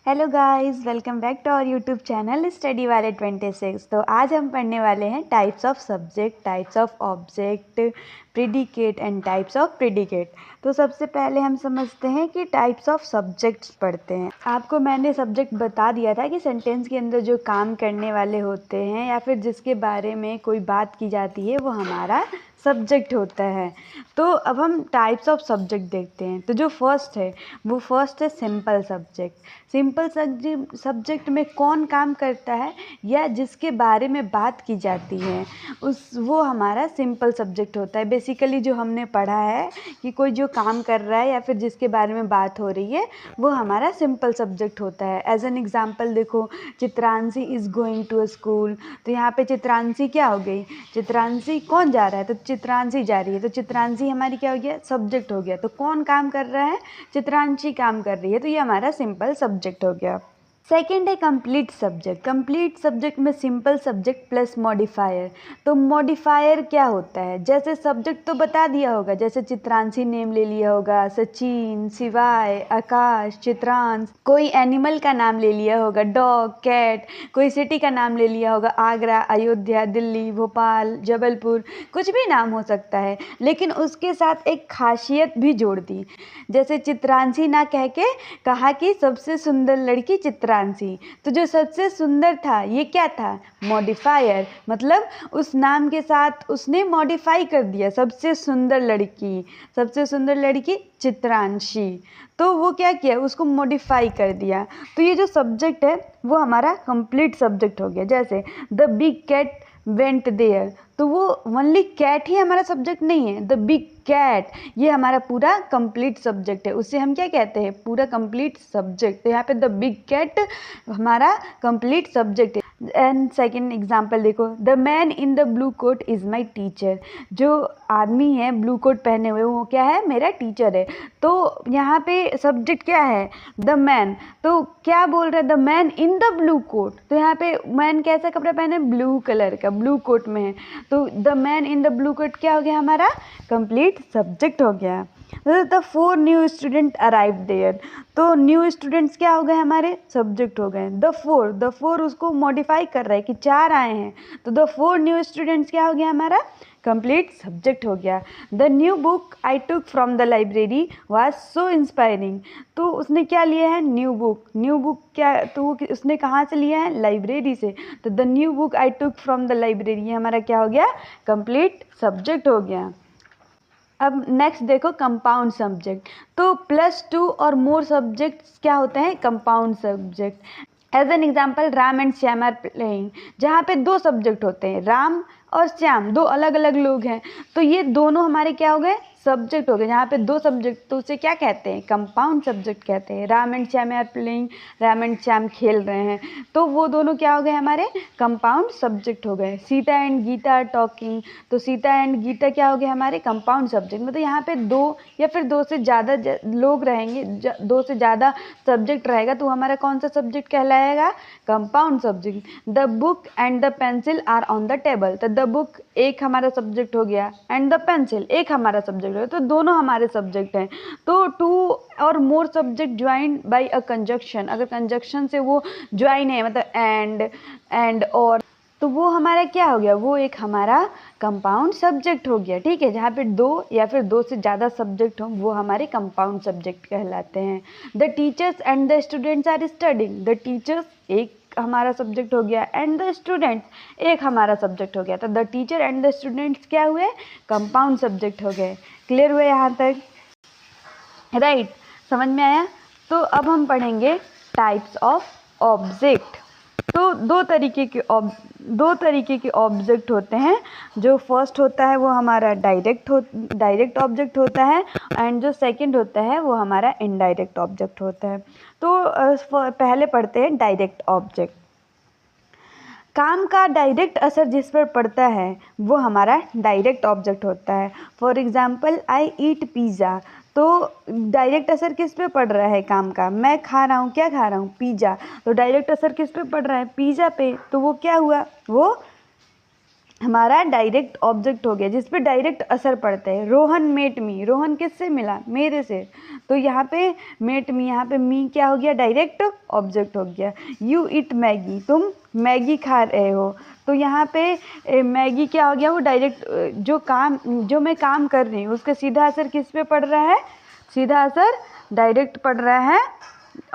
Hello guys, welcome back to our YouTube channel study वाले 26। तो आज हम पढ़ने वाले हैं types of subject, types of object, predicate and types of predicate. तो सबसे पहले हम समझते हैं कि टाइप्स ऑफ सब्जेक्ट्स पढ़ते हैं। आपको मैंने सब्जेक्ट बता दिया था कि सेंटेंस के अंदर जो काम करने वाले होते हैं या फिर जिसके बारे में कोई बात की जाती है वो हमारा सब्जेक्ट होता है। तो अब हम टाइप्स ऑफ सब्जेक्ट देखते हैं। तो जो फर्स्ट है सिंपल सब्जेक्ट। सिंपल सब्जेक्ट में कौन काम करता है या जिसके बारे में बात की जाती है वो हमारा सिंपल सब्जेक्ट होता है। बेसिकली जो हमने पढ़ा है कि कोई जो काम कर रहा है या फिर जिसके बारे में बात हो रही है वो हमारा सिंपल सब्जेक्ट होता है। एज एन एग्जाम्पल देखो, Chitranshi is going to a school. तो यहाँ पे चित्रांशी क्या हो गई? चित्रांशी कौन जा रहा है? तो चित्रांशी जा रही है। तो चित्रांशी हमारी क्या हो गया? सब्जेक्ट हो गया। तो कौन काम कर रहा है? चित्रांशी काम कर रही है। तो ये हमारा सिंपल सब्जेक्ट हो गया। सेकेंड है कंप्लीट सब्जेक्ट। कंप्लीट सब्जेक्ट में सिंपल सब्जेक्ट प्लस मॉडिफायर। तो मॉडिफायर क्या होता है? जैसे सब्जेक्ट तो बता दिया होगा, जैसे चित्रांशी नेम ले लिया होगा, सचिन, शिवाय, आकाश, चित्रांश। कोई एनिमल का नाम ले लिया होगा, डॉग, कैट। कोई सिटी का नाम ले लिया होगा, आगरा, अयोध्या, दिल्ली, भोपाल, जबलपुर। कुछ भी नाम हो सकता है, लेकिन उसके साथ एक खासियत भी जोड़ दी। जैसे चित्रांशी ना कह के कहा कि सबसे सुंदर लड़की चित्रांशी। तो जो सबसे सुंदर था ये क्या था? मॉडिफायर। मतलब उस नाम के साथ उसने मॉडिफाई कर दिया, सबसे सुंदर लड़की, सबसे सुंदर लड़की चित्रांशी। तो वो क्या किया? उसको मॉडिफाई कर दिया। तो ये जो सब्जेक्ट है वो हमारा कंप्लीट सब्जेक्ट हो गया। जैसे the big cat went there. तो वो ओनली कैट ही हमारा सब्जेक्ट नहीं है, द बिग कैट ये हमारा पूरा कंप्लीट सब्जेक्ट है। उससे हम क्या कहते हैं? पूरा कंप्लीट सब्जेक्ट। तो यहाँ पे द बिग कैट हमारा कंप्लीट सब्जेक्ट है। एंड सेकेंड एग्जाम्पल देखो, the man in the blue coat is my teacher. जो आदमी है ब्लू कोट पहने हुए वो क्या है? मेरा टीचर है। तो यहाँ पे सब्जेक्ट क्या है? The man. तो क्या बोल रहे हैं? The man in the blue coat. तो यहाँ पे मैन कैसा कपड़ा पहने? ब्लू कलर का, ब्लू कोट में है। तो the man in the blue coat क्या हो गया? हमारा कंप्लीट सब्जेक्ट हो गया। The 4 new student arrive there. तो न्यू स्टूडेंट्स क्या हो गए? हमारे सब्जेक्ट हो गए। द फोर उसको मॉडिफाई कर रहा है कि 4 आए हैं। तो द 4 न्यू स्टूडेंट्स क्या हो गया? हमारा कंप्लीट सब्जेक्ट हो गया। The new book I took from the library was so inspiring. तो उसने क्या लिया है? New book. न्यू बुक क्या? तो उसने कहाँ से लिया है? लाइब्रेरी से। तो the new book I took from the library ये हमारा क्या हो गया? कंप्लीट सब्जेक्ट हो गया। अब नेक्स्ट देखो कंपाउंड सब्जेक्ट। तो +2 और मोर सब्जेक्ट्स क्या होते हैं? Compound subject. As an example, Ram and Shyam are playing. जहाँ पे 2 सब्जेक्ट होते हैं, राम और श्याम, 2 अलग अलग लोग हैं। तो ये दोनों हमारे क्या हो गए? सब्जेक्ट हो गए। जहाँ पे 2 सब्जेक्ट, तो उसे क्या कहते हैं? कंपाउंड सब्जेक्ट कहते हैं। Ram and Shyam are playing, Ram and Shyam खेल रहे हैं। तो वो दोनों क्या हो गए? हमारे कंपाउंड सब्जेक्ट हो गए। Sita and Gita are talking. तो सीता एंड गीता क्या हो गए? हमारे कंपाउंड सब्जेक्ट। मतलब यहाँ पे 2 या फिर 2 से ज़्यादा लोग रहेंगे, 2 से ज़्यादा सब्जेक्ट रहेगा तो हमारा कौन सा सब्जेक्ट कहलाएगा? Compound subject. The book and the pencil are on the table. तो द बुक एक हमारा सब्जेक्ट हो गया एंड द पेंसिल एक हमारा सब्जेक्ट हो गया। तो दोनों हमारे सब्जेक्ट हैं। तो 2 और मोर सब्जेक्ट ज्वाइंड बाय अ कंजक्शन। अगर कंजक्शन से वो ज्वाइन है, मतलब एंड और, तो वो हमारा क्या हो गया? वो एक हमारा कंपाउंड सब्जेक्ट हो गया। ठीक है, जहाँ पे 2 या फिर 2 से ज़्यादा सब्जेक्ट हों वो हमारे कंपाउंड सब्जेक्ट कहलाते हैं। The teachers and the students are studying. The teachers एक हमारा सब्जेक्ट हो गया एंड द स्टूडेंट्स एक हमारा सब्जेक्ट हो गया। तो the teacher and the students क्या हुए? कंपाउंड सब्जेक्ट हो गए। क्लियर हुए यहाँ तक? राइट, समझ में आया? तो अब हम पढ़ेंगे टाइप्स ऑफ ऑब्जेक्ट। तो दो तरीके के ऑब्जेक्ट होते हैं। जो फर्स्ट होता है वो हमारा डायरेक्ट ऑब्जेक्ट होता है एंड जो सेकंड होता है वो हमारा इनडायरेक्ट ऑब्जेक्ट होता है। तो पहले पढ़ते हैं डायरेक्ट ऑब्जेक्ट। काम का डायरेक्ट असर जिस पर पड़ता है वो हमारा डायरेक्ट ऑब्जेक्ट होता है। For example, I eat pizza. तो डायरेक्ट असर किस पे पड़ रहा है काम का? मैं खा रहा हूँ, क्या खा रहा हूँ? पिज़्ज़ा। तो डायरेक्ट असर किस पे पड़ रहा है? पिज़्ज़ा पे। तो वो क्या हुआ? वो हमारा डायरेक्ट ऑब्जेक्ट हो गया जिस पे डायरेक्ट असर पड़ता है। रोहन मेट मी, रोहन किससे मिला, मेरे से, तो यहाँ पे मेट मी, यहाँ पे मी क्या हो गया, डायरेक्ट ऑब्जेक्ट हो गया। यू ईट मैगी, तुम मैगी खा रहे हो, तो यहाँ पे मैगी क्या हो गया, वो डायरेक्ट जो मैं काम कर रही हूँ उसका सीधा असर किस पे पड़ रहा है, सीधा असर डायरेक्ट पड़ रहा है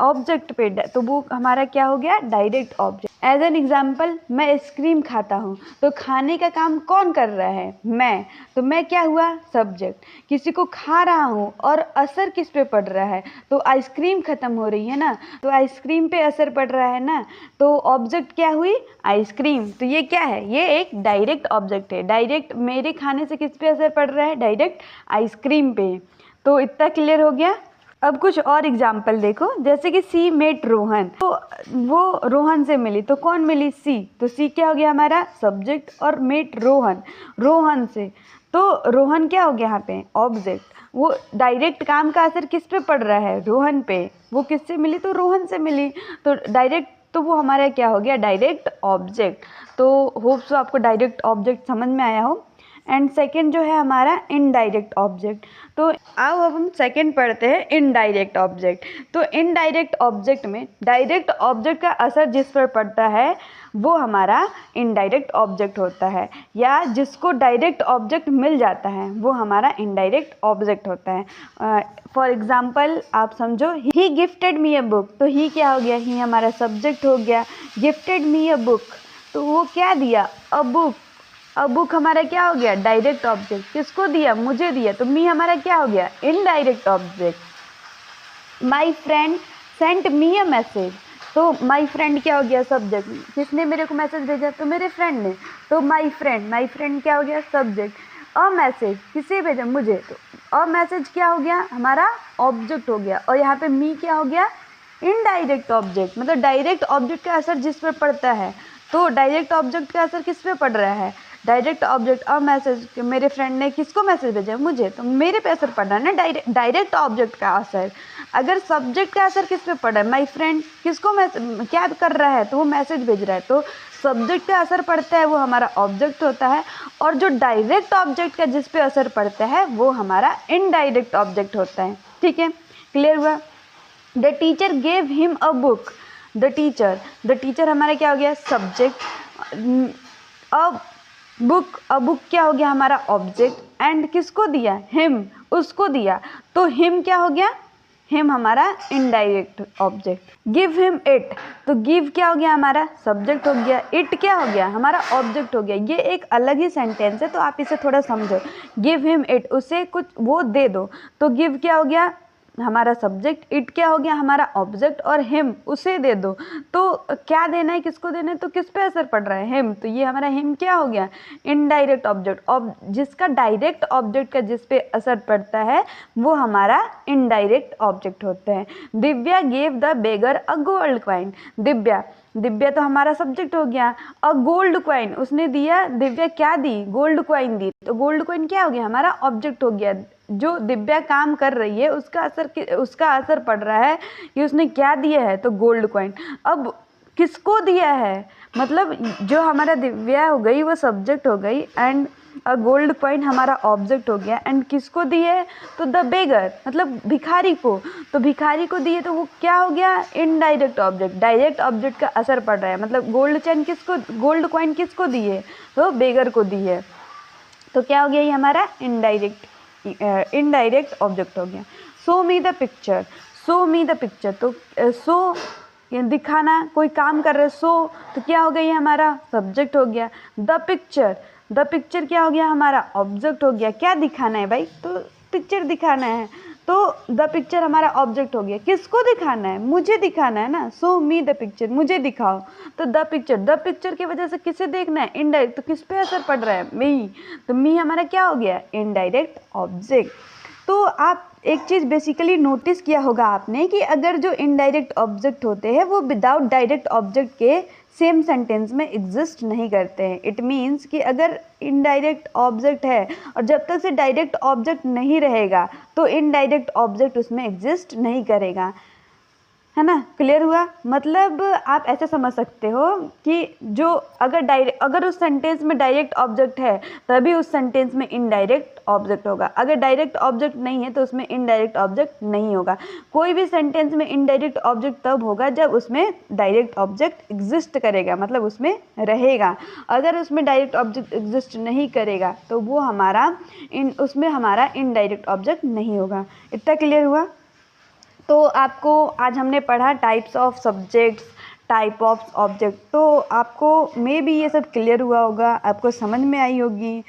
ऑब्जेक्ट पे, तो वो हमारा क्या हो गया, direct object. As an example, मैं आइसक्रीम खाता हूँ, तो खाने का काम कौन कर रहा है, मैं, तो मैं क्या हुआ, सब्जेक्ट। किसी को खा रहा हूँ और असर किस पे पड़ रहा है, तो आइसक्रीम ख़त्म हो रही है ना, तो आइसक्रीम पे असर पड़ रहा है ना, तो ऑब्जेक्ट क्या हुई, आइसक्रीम। तो ये क्या है, ये एक डायरेक्ट ऑब्जेक्ट है। डायरेक्ट मेरे खाने से किस पे असर पड़ रहा है, डायरेक्ट आइसक्रीम पे। तो इतना क्लियर हो गया। अब कुछ और एग्जाम्पल देखो, जैसे कि सी मेट रोहन, तो वो रोहन से मिली, तो कौन मिली, सी, तो सी क्या हो गया हमारा सब्जेक्ट, और मेट रोहन, रोहन से, तो रोहन क्या हो गया यहाँ पे ऑब्जेक्ट। वो डायरेक्ट काम का असर किस पे पड़ रहा है, रोहन पे, वो किससे मिली, तो रोहन से मिली, तो डायरेक्ट, तो वो हमारा क्या हो गया, डायरेक्ट ऑब्जेक्ट। तो होप सो आपको डायरेक्ट ऑब्जेक्ट समझ में आया हो। एंड सेकेंड जो है हमारा इनडायरेक्ट ऑब्जेक्ट। तो आओ अब हम सेकेंड पढ़ते हैं, इनडायरेक्ट ऑब्जेक्ट। तो इनडायरेक्ट ऑब्जेक्ट में डायरेक्ट ऑब्जेक्ट का असर जिस पर पड़ता है वो हमारा इनडायरेक्ट ऑब्जेक्ट होता है, या जिसको डायरेक्ट ऑब्जेक्ट मिल जाता है वो हमारा इनडायरेक्ट ऑब्जेक्ट होता है। फॉर एग्जाम्पल आप समझो, ही गिफ्टेड मी अ बुक, तो ही क्या हो गया, ही हमारा सब्जेक्ट हो गया, गिफ्टेड मी अ बुक, तो वो क्या दिया, अ बुक। अब बुक हमारा क्या हो गया, डायरेक्ट ऑब्जेक्ट, किसको दिया, मुझे दिया, तो मी हमारा क्या हो गया, indirect object. My friend sent me a message, तो माई फ्रेंड क्या हो गया, सब्जेक्ट, किसने मेरे को मैसेज भेजा, तो मेरे फ्रेंड ने, तो माई फ्रेंड क्या हो गया, सब्जेक्ट। अ मैसेज किसे भेजा, मुझे, तो अ मैसेज क्या हो गया, हमारा ऑब्जेक्ट हो गया, और यहाँ पे मी क्या हो गया, इनडायरेक्ट ऑब्जेक्ट। मतलब डायरेक्ट ऑब्जेक्ट का असर जिस पर पड़ता है, तो डायरेक्ट ऑब्जेक्ट का असर किस पे पड़ रहा है, डायरेक्ट ऑब्जेक्ट। अब मैसेज, मेरे फ्रेंड ने किसको मैसेज भेजा, मुझे, तो मेरे पे असर पड़ रहा है ना, डायरेक्ट ऑब्जेक्ट का असर। अगर सब्जेक्ट का असर किस पे पड़ रहा है, माई फ्रेंड किसको क्या कर रहा है, तो वो मैसेज भेज रहा है, तो सब्जेक्ट का असर पड़ता है वो हमारा ऑब्जेक्ट होता है, और जो डायरेक्ट ऑब्जेक्ट का जिस पे असर पड़ता है वो हमारा इनडायरेक्ट ऑब्जेक्ट होता है। ठीक है, क्लियर हुआ। The teacher gave him a book, the teacher हमारा क्या हो गया, सब्जेक्ट। अ बुक क्या हो गया हमारा ऑब्जेक्ट, एंड किसको दिया, हिम, उसको दिया, तो हिम क्या हो गया, हिम हमारा indirect object. Give him it, तो गिव क्या हो गया हमारा सब्जेक्ट हो गया, इट क्या हो गया हमारा ऑब्जेक्ट हो गया। ये एक अलग ही सेंटेंस है तो आप इसे थोड़ा समझो। गिव हिम इट, उसे कुछ वो दे दो, तो गिव क्या हो गया हमारा सब्जेक्ट, इट क्या हो गया हमारा ऑब्जेक्ट, और हिम उसे दे दो, तो क्या देना है, किसको देना है, तो किस पे असर पड़ रहा है, हिम, तो ये हमारा हिम क्या हो गया, इनडायरेक्ट ऑब्जेक्ट। जिसका डायरेक्ट ऑब्जेक्ट का जिस पे असर पड़ता है वो हमारा इनडायरेक्ट ऑब्जेक्ट होते हैं। Divya gave the beggar a gold coin, Divya तो हमारा सब्जेक्ट हो गया। अ गोल्ड कॉइन, उसने दिया, दिव्या क्या दी, गोल्ड कॉइन दी, तो गोल्ड कॉइन क्या हो गया हमारा ऑब्जेक्ट हो गया। जो दिव्या काम कर रही है उसका असर पड़ रहा है कि उसने क्या दिया है, तो गोल्ड कॉइन। अब किसको दिया है, मतलब जो हमारा दिव्या हो गई वो सब्जेक्ट हो गई, एंड गोल्ड कॉइन हमारा ऑब्जेक्ट हो गया, एंड किसको दिए है, तो द बेगर मतलब भिखारी को, तो भिखारी को दिए, तो वो क्या हो गया इनडायरेक्ट ऑब्जेक्ट। डायरेक्ट ऑब्जेक्ट का असर पड़ रहा है, मतलब गोल्ड कॉइन किसको दिए, तो बेगर को दी है, तो क्या हो गया ये हमारा इनडायरेक्ट ऑब्जेक्ट हो गया। शो मी द पिक्चर, तो शो दिखाना, कोई काम कर रहे हैं, शो, तो क्या हो गया ये हमारा सब्जेक्ट हो गया। द पिक्चर क्या हो गया हमारा ऑब्जेक्ट हो गया। क्या दिखाना है भाई, तो पिक्चर दिखाना है, तो द पिक्चर हमारा ऑब्जेक्ट हो गया। किसको दिखाना है, मुझे दिखाना है ना, शो मी द पिक्चर, मुझे दिखाओ, तो द पिक्चर की वजह से किसे देखना है, इनडायरेक्ट, तो किस पे असर पड़ रहा है, मी, तो मी हमारा क्या हो गया इनडायरेक्ट ऑब्जेक्ट। तो आप एक चीज़ बेसिकली नोटिस किया होगा आपने कि अगर जो इनडायरेक्ट ऑब्जेक्ट होते हैं वो विदाउट डायरेक्ट ऑब्जेक्ट के सेम सेंटेंस में एग्जिस्ट नहीं करते हैं। इट मीन्स कि अगर इनडायरेक्ट ऑब्जेक्ट है और जब तक से डायरेक्ट ऑब्जेक्ट नहीं रहेगा तो इनडायरेक्ट ऑब्जेक्ट उसमें एग्जिस्ट नहीं करेगा। है ना। क्लियर हुआ। मतलब आप ऐसे समझ सकते हो कि जो अगर उस सेंटेंस में डायरेक्ट ऑब्जेक्ट है तभी उस सेंटेंस में इनडायरेक्ट ऑब्जेक्ट होगा, अगर डायरेक्ट ऑब्जेक्ट नहीं है तो उसमें इनडायरेक्ट ऑब्जेक्ट नहीं होगा। कोई भी सेंटेंस में इनडायरेक्ट ऑब्जेक्ट तब होगा जब उसमें डायरेक्ट ऑब्जेक्ट एग्जिस्ट करेगा, मतलब उसमें रहेगा। अगर उसमें डायरेक्ट ऑब्जेक्ट एग्जिस्ट नहीं करेगा तो वो उसमें हमारा इनडायरेक्ट ऑब्जेक्ट नहीं होगा। इतना क्लियर हुआ। तो आपको आज हमने पढ़ा types of subjects, type of object. तो आपको मे बी ये सब क्लियर हुआ होगा, आपको समझ में आई होगी।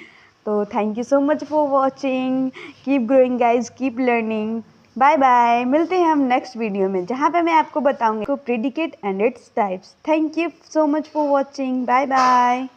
तो thank you so much for watching. Keep growing guys, keep learning. Bye bye. मिलते हैं हम नेक्स्ट वीडियो में जहाँ पे मैं आपको बताऊंगी predicate and its types. Thank you so much for watching. Bye bye.